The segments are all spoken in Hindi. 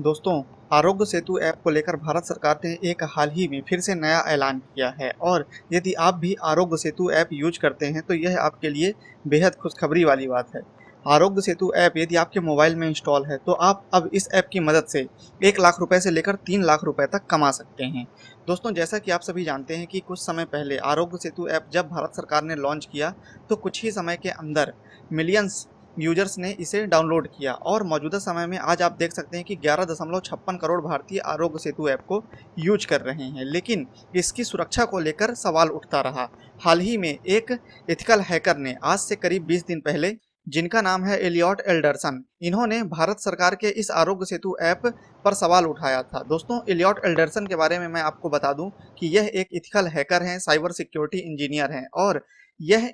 दोस्तों, आरोग्य सेतु ऐप को लेकर भारत सरकार ने एक हाल ही में फिर से नया ऐलान किया है और यदि आप भी आरोग्य सेतु ऐप यूज करते हैं तो यह आपके लिए बेहद खुशखबरी वाली बात है। आरोग्य सेतु ऐप यदि आपके मोबाइल में इंस्टॉल है तो आप अब इस ऐप की मदद से 1 लाख रुपए से लेकर 3 लाख रुपए तक कमा सकते हैं। दोस्तों, जैसा कि आप सभी जानते हैं कि कुछ समय पहले आरोग्य सेतु ऐप जब भारत सरकार ने लॉन्च किया तो कुछ ही समय के अंदर मिलियंस यूजर्स ने इसे डाउनलोड किया और मौजूदा समय में आज आप देख सकते हैं कि 11.56 करोड़ भारतीय आरोग्य सेतु ऐप को यूज कर रहे हैं। लेकिन इसकी सुरक्षा को लेकर सवाल उठता रहा। हाल ही में एक एथिकल हैकर ने आज से करीब 20 दिन पहले, जिनका नाम है एलियट एल्डरसन, इन्होंने भारत सरकार के इस आरोग्य सेतु ऐप पर सवाल उठाया था। दोस्तों, एलियट एल्डरसन के बारे में मैं आपको बता दूं कि यह एक एथिकल हैकर हैं, साइबर सिक्योरिटी इंजीनियर हैं और यह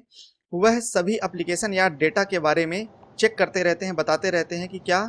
वह सभी एप्लीकेशन या डेटा के बारे में चेक करते रहते हैं, बताते रहते हैं कि क्या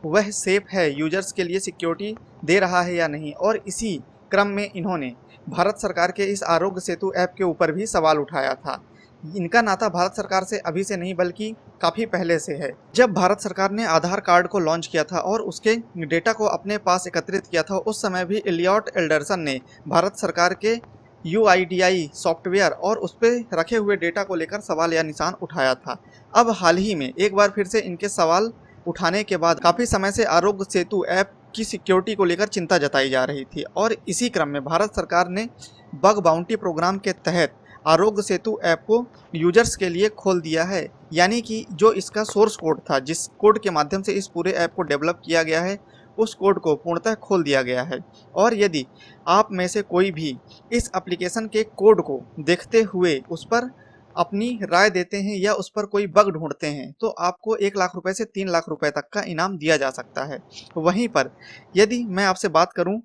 वह सेफ है, यूजर्स के लिए सिक्योरिटी दे रहा है या नहीं। और इसी क्रम में इन्होंने भारत सरकार के इस आरोग्य सेतु ऐप के ऊपर भी सवाल उठाया था। इनका नाता भारत सरकार से अभी से नहीं बल्कि काफ़ी पहले से है। जब भारत सरकार ने आधार कार्ड को लॉन्च किया था और उसके डेटा को अपने पास एकत्रित किया था, उस समय भी एलियट एल्डरसन ने भारत सरकार के UIDAI सॉफ्टवेयर और उस पर रखे हुए डेटा को लेकर सवाल या निशान उठाया था। अब हाल ही में एक बार फिर से इनके सवाल उठाने के बाद काफ़ी समय से आरोग्य सेतु ऐप की सिक्योरिटी को लेकर चिंता जताई जा रही थी और इसी क्रम में भारत सरकार ने बग बाउंटी प्रोग्राम के तहत आरोग्य सेतु ऐप को यूजर्स के लिए खोल दिया है। यानी कि जो इसका सोर्स कोड था, जिस कोड के माध्यम से इस पूरे ऐप को डेवलप किया गया है, उस कोड को पूर्णतः खोल दिया गया है। और यदि आप में से कोई भी इस एप्लीकेशन के कोड को देखते हुए उस पर अपनी राय देते हैं या उस पर कोई बग ढूंढते हैं तो आपको 1 लाख रुपए से 3 लाख रुपए तक का इनाम दिया जा सकता है। वहीं पर यदि मैं आपसे बात करूं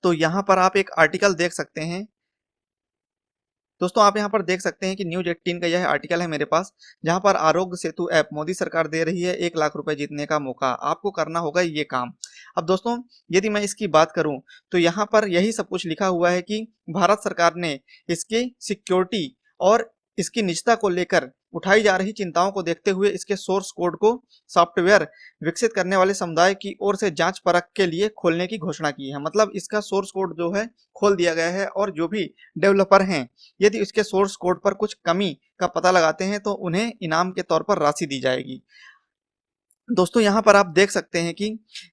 तो यहाँ पर आप एक आर्टिकल देख सकते हैं। दोस्तों, आप यहाँ पर देख सकते हैं कि न्यूज 18 का यह आर्टिकल है मेरे पास, जहाँ पर आरोग्य सेतु ऐप मोदी सरकार दे रही है 1 लाख रुपए जीतने का मौका, आपको करना होगा ये काम। अब दोस्तों, यदि मैं इसकी बात करूं तो यहाँ पर यही सब कुछ लिखा हुआ है कि भारत सरकार ने इसकी सिक्योरिटी और इसकी निजता को लेकर उठाई जा रही चिंताओं को देखते हुए इसके सोर्स कोड को सॉफ्टवेयर विकसित करने वाले समुदाय की ओर से जांच परख के लिए खोलने की घोषणा की है। मतलब इसका सोर्स कोड जो है खोल दिया गया है और जो भी डेवलपर हैं, यदि इसके सोर्स कोड पर कुछ कमी का पता लगाते हैं तो उन्हें इनाम के तौर पर राशि दी जाएगी। दोस्तों, यहाँ पर आप देख सकते हैं कि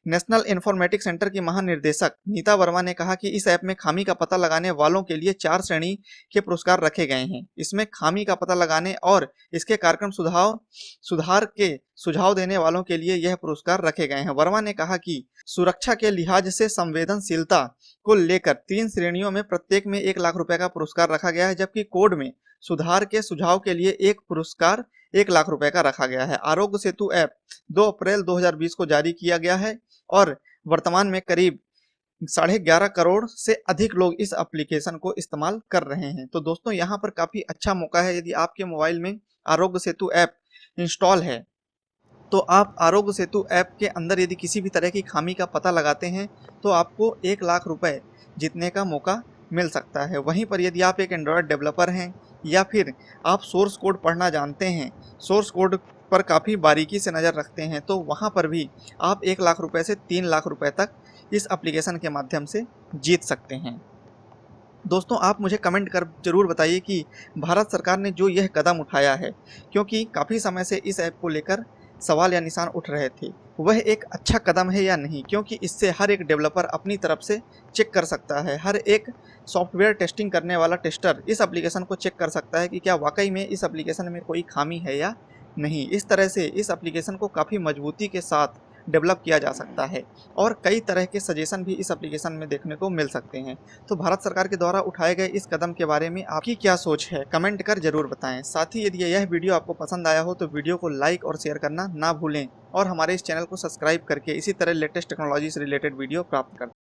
नेशनल इंफॉर्मेटिक्स सेंटर की महानिर्देशक नीता वर्मा ने कहा कि इस ऐप में खामी का पता लगाने वालों के लिए 4 श्रेणी के पुरस्कार रखे गए हैं। इसमें खामी का पता लगाने और इसके कार्यक्रम सुधार के सुझाव देने वालों के लिए यह पुरस्कार रखे गए हैं। वर्मा ने कहा कि सुरक्षा के लिहाज से संवेदनशीलता को लेकर 3 श्रेणियों में प्रत्येक में 1 लाख रुपए का पुरस्कार रखा गया है, जबकि कोड में सुधार के सुझाव के लिए एक पुरस्कार 1 लाख रुपए का रखा गया है। आरोग्य सेतु ऐप 2 अप्रैल 2020 को जारी किया गया है और वर्तमान में करीब 11.5 करोड़ से अधिक लोग इस एप्लीकेशन को इस्तेमाल कर रहे हैं। तो दोस्तों, यहाँ पर काफ़ी अच्छा मौका है। यदि आपके मोबाइल में आरोग्य सेतु ऐप इंस्टॉल है तो आप आरोग्य सेतु ऐप के अंदर यदि किसी भी तरह की खामी का पता लगाते हैं तो आपको 1 लाख रुपए जीतने का मौका मिल सकता है। वहीं पर यदि आप एक एंड्रॉयड डेवलपर हैं या फिर आप सोर्स कोड पढ़ना जानते हैं, सोर्स कोड पर काफ़ी बारीकी से नज़र रखते हैं, तो वहाँ पर भी आप 1 लाख रुपए से 3 लाख रुपए तक इस एप्लीकेशन के माध्यम से जीत सकते हैं। दोस्तों, आप मुझे कमेंट कर ज़रूर बताइए कि भारत सरकार ने जो यह कदम उठाया है, क्योंकि काफ़ी समय से इस ऐप को लेकर सवाल या निशान उठ रहे थे, वह एक अच्छा कदम है या नहीं, क्योंकि इससे हर एक डेवलपर अपनी तरफ से चेक कर सकता है। हर एक सॉफ्टवेयर टेस्टिंग करने वाला टेस्टर इस एप्लीकेशन को चेक कर सकता है कि क्या वाकई में इस एप्लीकेशन में कोई खामी है या नहीं। इस तरह से इस एप्लीकेशन को काफ़ी मजबूती के साथ डेवलप किया जा सकता है और कई तरह के सजेशन भी इस एप्लीकेशन में देखने को मिल सकते हैं। तो भारत सरकार के द्वारा उठाए गए इस कदम के बारे में आपकी क्या सोच है, कमेंट कर जरूर बताएं। साथ ही यदि यह वीडियो आपको पसंद आया हो तो वीडियो को लाइक और शेयर करना ना भूलें और हमारे इस चैनल को सब्सक्राइब करके इसी तरह लेटेस्ट टेक्नोलॉजी से रिलेटेड वीडियो प्राप्त करें।